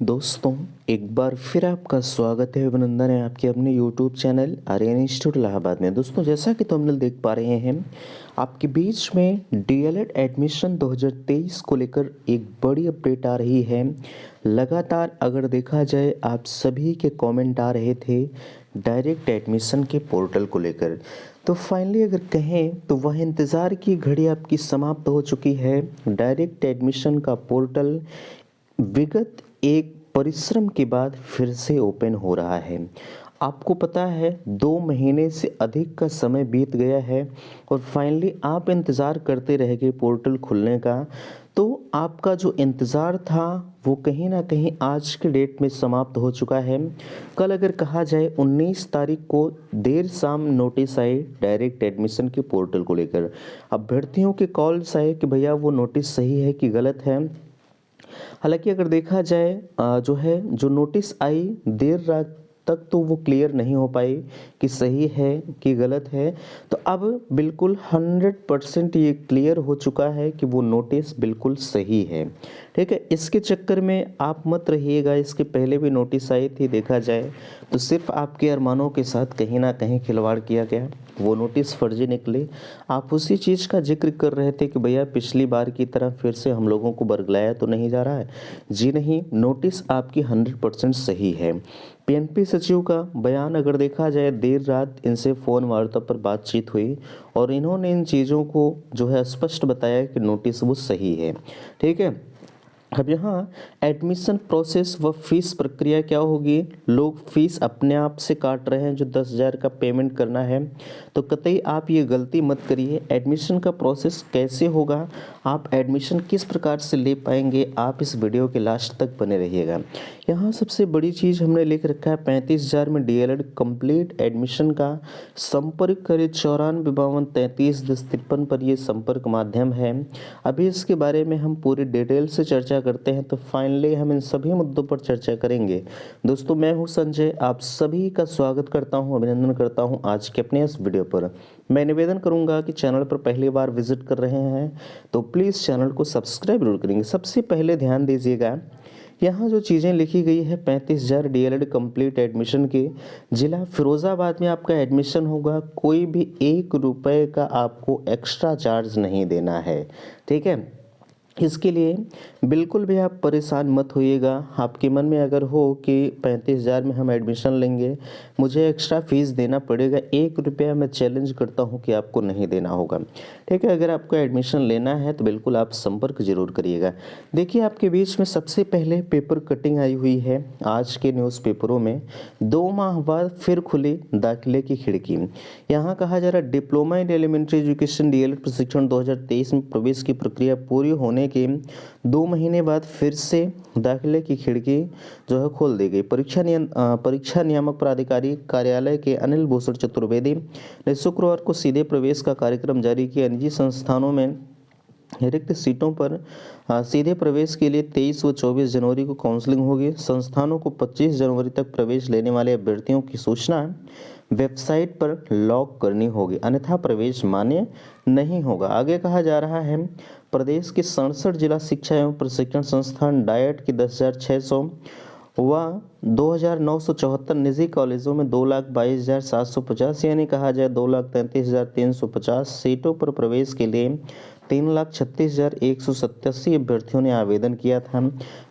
दोस्तों, एक बार फिर आपका स्वागत है, अभिनंदन है आपके अपने YouTube channel Aryan institute Allahabad में। दोस्तों, जैसा कि तुम देख पा रहे हैं, आपके बीच में डीएलएड एडमिशन 2023 को लेकर एक बड़ी अपडेट आ रही है। लगातार अगर देखा जाए, आप सभी के कमेंट आ रहे थे डायरेक्ट एडमिशन के पोर्टल को लेकर। तो फाइनली अगर कहें तो वह इंतज़ार की घड़ी आपकी समाप्त हो चुकी है। डायरेक्ट एडमिशन का पोर्टल विगत एक परिश्रम के बाद फिर से ओपन हो रहा है। आपको पता है 2 महीने से अधिक का समय बीत गया है और फाइनली आप इंतज़ार करते रह गए पोर्टल खुलने का। तो आपका जो इंतज़ार था वो कहीं ना कहीं आज के डेट में समाप्त हो चुका है। कल अगर कहा जाए 19 तारीख को देर शाम नोटिस आए डायरेक्ट एडमिशन के पोर्टल को लेकर। अभ्यर्थियों के कॉल्स आए कि भैया वो नोटिस सही है कि गलत है। हालांकि अगर देखा जाए जो नोटिस आई देर रात तक तो वो क्लियर नहीं हो पाई कि सही है कि गलत है। तो अब बिल्कुल 100% ये क्लियर हो चुका है कि वो नोटिस बिल्कुल सही है। ठीक है, इसके चक्कर में आप मत रहिएगा। इसके पहले भी नोटिस आई थी, देखा जाए तो सिर्फ आपके अरमानों के साथ कहीं ना कहीं खिलवाड़ किया गया, वो नोटिस फर्जी निकले। आप उसी चीज़ का जिक्र कर रहे थे कि भैया पिछली बार की तरह फिर से हम लोगों को बरगलाया तो नहीं जा रहा है। जी नहीं, नोटिस आपकी 100% सही है। पीएनपी सचिव का बयान अगर देखा जाए, देर रात इनसे फ़ोन वार्ता पर बातचीत हुई और इन्होंने इन चीज़ों को स्पष्ट बताया कि नोटिस वो सही है। ठीक है, अब यहाँ एडमिशन प्रोसेस व फीस प्रक्रिया क्या होगी। लोग फीस अपने आप से काट रहे हैं जो 10,000 का पेमेंट करना है, तो कतई आप ये गलती मत करिए। एडमिशन का प्रोसेस कैसे होगा, आप एडमिशन किस प्रकार से ले पाएंगे, आप इस वीडियो के लास्ट तक बने रहिएगा। यहाँ सबसे बड़ी चीज़ हमने लिख रखा है 35,000 में डीएलएड कंप्लीट एडमिशन का संपर्क करें 94 52 33 10 53 पर, ये संपर्क माध्यम है। अभी इसके बारे में हम पूरी डिटेल से चर्चा करते हैं, तो फाइनली हम इन सभी मुद्दों पर चर्चा करेंगे। दोस्तों, मैं हूं संजय, आप सभी का स्वागत करता हूं, अभिनंदन करता हूं आज के अपने इस वीडियो पर। मैं निवेदन करूंगा कि चैनल पर पहली बार विजिट कर रहे हैं तो प्लीज़ चैनल को सब्सक्राइब जरूर करेंगे। सबसे पहले ध्यान दीजिएगा, यहाँ जो चीज़ें लिखी गई है 35,000 डीएलएड कंप्लीट एडमिशन के, जिला फिरोज़ाबाद में आपका एडमिशन होगा। कोई भी 1 रुपये का आपको एक्स्ट्रा चार्ज नहीं देना है। ठीक है, इसके लिए बिल्कुल भी आप परेशान मत होइएगा। आपके मन में अगर हो कि 35,000 में हम एडमिशन लेंगे, मुझे एक्स्ट्रा फीस देना पड़ेगा 1 रुपया, मैं चैलेंज करता हूं कि आपको नहीं देना होगा। ठीक है, अगर आपको एडमिशन लेना है तो बिल्कुल आप संपर्क जरूर करिएगा। देखिए, आपके बीच में सबसे पहले पेपर कटिंग आई हुई है आज के न्यूज़पेपरों में। 2 माह बाद फिर खुली दाखिले की खिड़की। यहाँ कहा जा रहा है diploma in elementary education DElEd प्रशिक्षण 2023 में प्रवेश की प्रक्रिया पूरी होने के 2 महीने बाद फिर से दाखिले की खिड़की खोल दी गई। परीक्षा नियामक प्राधिकारी कार्यालय के अनिल भूषण चतुर्वेदी ने शुक्रवार को सीधे प्रवेश का कार्यक्रम जारी किया। निजी संस्थानों में रिक्त सीटों पर सीधे प्रवेश के लिए 23 व 24 जनवरी को काउंसलिंग होगी। संस्थानों को 25 जनवरी तक प्रवेश लेने वाले अभ्यर्थियों की सूचना वेबसाइट पर लॉग करनी होगी, अन्यथा प्रवेश मान्य नहीं होगा। आगे कहा जा रहा है प्रदेश के 67 जिला शिक्षा एवं प्रशिक्षण संस्थान डायट की 10,600 व 2,974 निजी कॉलेजों में 2,22,750 यानी कहा जाए 2,33,350 सीटों पर प्रवेश के लिए 3,36,187 अभ्यर्थियों ने आवेदन किया था।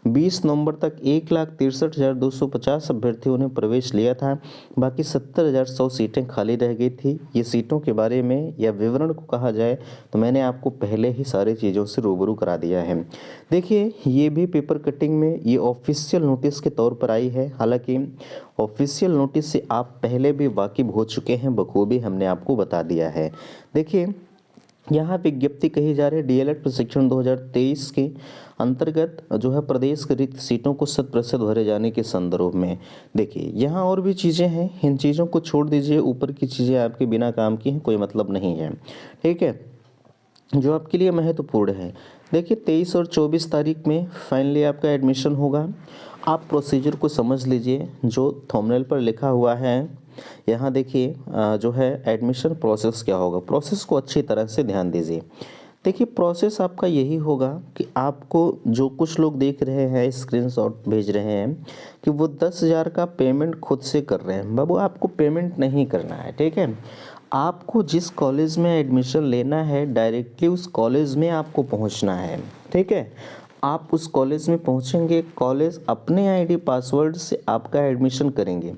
20 नवंबर तक 1,63,250 अभ्यर्थियों ने प्रवेश लिया था। बाकी 70,100 सीटें खाली रह गई थी। ये सीटों के बारे में या विवरण को कहा जाए तो मैंने आपको पहले ही सारी चीज़ों से रूबरू करा दिया है। देखिए, ये भी पेपर कटिंग में ये ऑफिशियल नोटिस के तौर पर आई है। हालांकि ऑफिशियल नोटिस से आप पहले भी वाकिफ हो चुके हैं, बखूबी हमने आपको बता दिया है। देखिए, यहाँ विज्ञप्ति कही जा रही है डीएलएड प्रशिक्षण 2023 के अंतर्गत प्रदेश के रिक्त सीटों को 100% भरे जाने के संदर्भ में। देखिए, यहाँ और भी चीज़ें हैं, इन चीज़ों को छोड़ दीजिए, ऊपर की चीज़ें आपके बिना काम की हैं, कोई मतलब नहीं है। ठीक है, जो आपके लिए महत्वपूर्ण है, देखिए 23 और 24 तारीख में फाइनली आपका एडमिशन होगा। आप प्रोसीजर को समझ लीजिए जो थंबनेल पर लिखा हुआ है। यहाँ देखिए एडमिशन प्रोसेस क्या होगा, प्रोसेस को अच्छी तरह से ध्यान दीजिए। देखिए प्रोसेस आपका यही होगा कि आपको जो कुछ लोग देख रहे हैं स्क्रीनशॉट भेज रहे हैं कि वो 10,000 का पेमेंट खुद से कर रहे हैं, बाबू आपको पेमेंट नहीं करना है, ठीक है। आपको जिस कॉलेज में एडमिशन लेना है डायरेक्टली उस कॉलेज में आपको पहुंचना है, ठीक है। आप उस कॉलेज में पहुंचेंगे, कॉलेज अपने आईडी पासवर्ड से आपका एडमिशन करेंगे।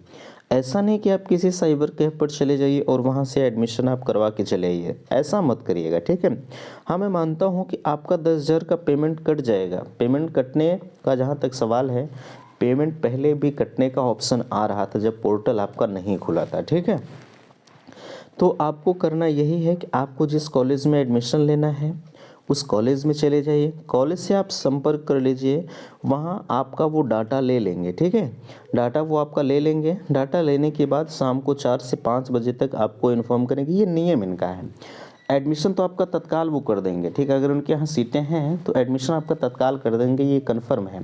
ऐसा नहीं कि आप किसी साइबर कैफे पर चले जाइए और वहाँ से एडमिशन आप करवा के चले आइए, ऐसा मत करिएगा, ठीक है। हाँ मैं मानता हूँ कि आपका 10,000 का पेमेंट कट जाएगा। पेमेंट कटने का जहाँ तक सवाल है, पेमेंट पहले भी कटने का ऑप्शन आ रहा था जब पोर्टल आपका नहीं खुला था, ठीक है। तो आपको करना यही है कि आपको जिस कॉलेज में एडमिशन लेना है उस कॉलेज में चले जाइए, कॉलेज से आप संपर्क कर लीजिए, वहाँ आपका वो डाटा ले लेंगे, ठीक है। डाटा वो आपका ले लेंगे, डाटा लेने के बाद शाम को 4 से 5 बजे तक आपको इन्फॉर्म करेंगे। ये नियम इनका है। एडमिशन तो आपका तत्काल वो कर देंगे, ठीक है। अगर उनके यहाँ सीटें हैं तो एडमिशन आपका तत्काल कर देंगे, ये कन्फर्म है।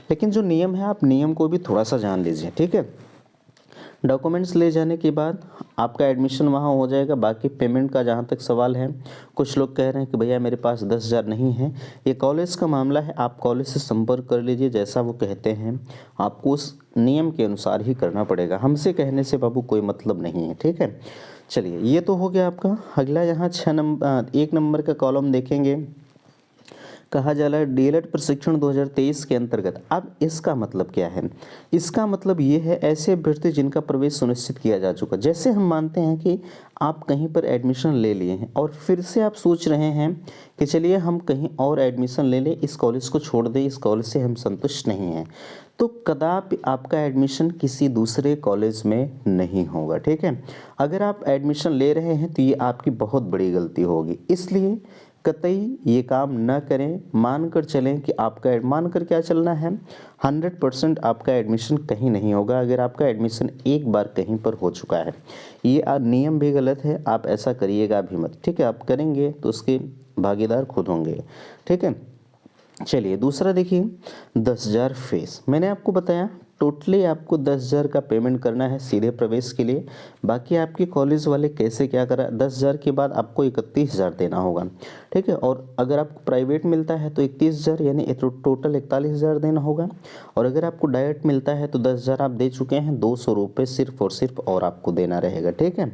लेकिन जो नियम है आप नियम को भी थोड़ा सा जान लीजिए, ठीक है। डॉक्यूमेंट्स ले जाने के बाद आपका एडमिशन वहाँ हो जाएगा। बाकी पेमेंट का जहाँ तक सवाल है, कुछ लोग कह रहे हैं कि भैया मेरे पास 10,000 नहीं है, ये कॉलेज का मामला है, आप कॉलेज से संपर्क कर लीजिए। जैसा वो कहते हैं आपको उस नियम के अनुसार ही करना पड़ेगा, हमसे कहने से बाबू कोई मतलब नहीं है, ठीक है। चलिए ये तो हो गया आपका। अगला यहाँ 1 नंबर का कॉलम देखेंगे, कहा जा रहा है डीएलएड प्रशिक्षण 2023 के अंतर्गत। अब इसका मतलब क्या है? इसका मतलब ये है ऐसे अभ्यर्थी जिनका प्रवेश सुनिश्चित किया जा चुका। जैसे हम मानते हैं कि आप कहीं पर एडमिशन ले लिए हैं और फिर से आप सोच रहे हैं कि चलिए हम कहीं और एडमिशन ले लें, इस कॉलेज को छोड़ दें, इस कॉलेज से हम संतुष्ट नहीं हैं, तो कदापि आपका एडमिशन किसी दूसरे कॉलेज में नहीं होगा, ठीक है। अगर आप एडमिशन ले रहे हैं तो ये आपकी बहुत बड़ी गलती होगी, इसलिए कतई ये काम न करें। मानकर चलें कि आपका मानकर क्या चलना है, 100% आपका एडमिशन कहीं नहीं होगा अगर आपका एडमिशन एक बार कहीं पर हो चुका है। ये नियम भी गलत है, आप ऐसा करिएगा भी मत, ठीक है। आप करेंगे तो उसके भागीदार खुद होंगे, ठीक है। चलिए दूसरा देखिए, 10,000 फीस। मैंने आपको बताया टोटली आपको 10,000 का पेमेंट करना है सीधे प्रवेश के लिए। बाकी आपके कॉलेज वाले कैसे क्या करा, 10,000 के बाद आपको 31,000 देना होगा, ठीक है। और अगर आपको प्राइवेट मिलता है तो 31,000 यानी टोटल 41,000 देना होगा। और अगर आपको डायरेक्ट मिलता है तो 10,000 आप दे चुके हैं, 200 रुपये सिर्फ और सिर्फ और आपको देना रहेगा, ठीक है।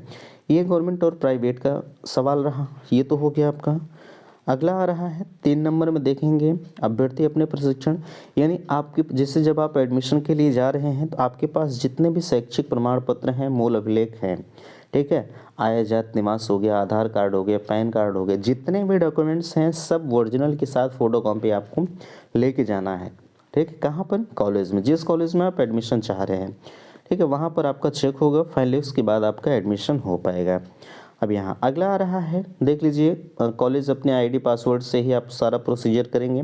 ये गवर्नमेंट और प्राइवेट का सवाल रहा, ये तो हो गया आपका। अगला आ रहा है 3 नंबर में देखेंगे, अभ्यर्थी अपने प्रशिक्षण, यानी आपके जैसे जब आप एडमिशन के लिए जा रहे हैं तो आपके पास जितने भी शैक्षिक प्रमाण पत्र हैं, मूल अभिलेख हैं, ठीक है, आय जात निवास हो गया, आधार कार्ड हो गया, पैन कार्ड हो गया, जितने भी डॉक्यूमेंट्स हैं सब ओरिजिनल के साथ फोटोकॉपी आपको लेके जाना है, ठीक है। कहाँ पर? कॉलेज में, जिस कॉलेज में आप एडमिशन चाह रहे हैं, ठीक है, वहाँ पर आपका चेक होगा फाइनली, उसके बाद आपका एडमिशन हो पाएगा। अब यहाँ अगला आ रहा है, देख लीजिए, कॉलेज अपने आईडी पासवर्ड से ही आप सारा प्रोसीजर करेंगे।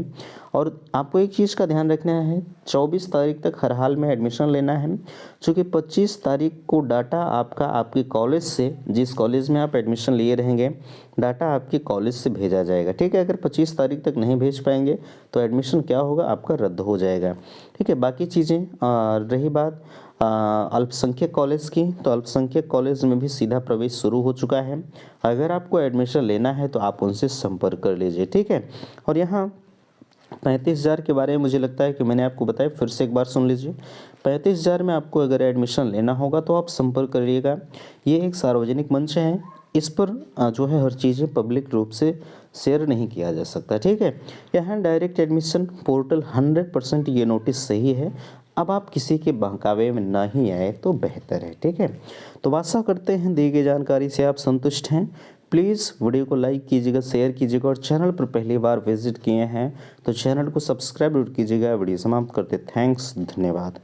और आपको एक चीज़ का ध्यान रखना है, 24 तारीख तक हर हाल में एडमिशन लेना है, क्योंकि 25 तारीख को डाटा आपका आपके कॉलेज से, जिस कॉलेज में आप एडमिशन लिए रहेंगे, डाटा आपके कॉलेज से भेजा जाएगा, ठीक है। अगर 25 तारीख तक नहीं भेज पाएंगे तो एडमिशन क्या होगा, आपका रद्द हो जाएगा, ठीक है। बाकी चीज़ें रही बात अल्पसंख्यक कॉलेज की, तो अल्पसंख्यक कॉलेज में भी सीधा प्रवेश शुरू हो चुका है। अगर आपको एडमिशन लेना है तो आप उनसे संपर्क कर लीजिए, ठीक है। और यहाँ 35,000 के बारे में मुझे लगता है कि मैंने आपको बताया, फिर से एक बार सुन लीजिए। 35,000 में आपको अगर एडमिशन लेना होगा तो आप संपर्क करिएगा। ये एक सार्वजनिक मंच है, इस पर जो है हर चीज़ें पब्लिक रूप से शेयर नहीं किया जा सकता, ठीक है। यहाँ डायरेक्ट एडमिशन पोर्टल 100% ये नोटिस सही है। अब आप किसी के बहकावे में ना ही आए तो बेहतर है, ठीक है। तो आशा करते हैं दी गई जानकारी से आप संतुष्ट हैं। प्लीज़ वीडियो को लाइक कीजिएगा, शेयर कीजिएगा, और चैनल पर पहली बार विजिट किए हैं तो चैनल को सब्सक्राइब कीजिएगा। वीडियो समाप्त करते, थैंक्स, धन्यवाद।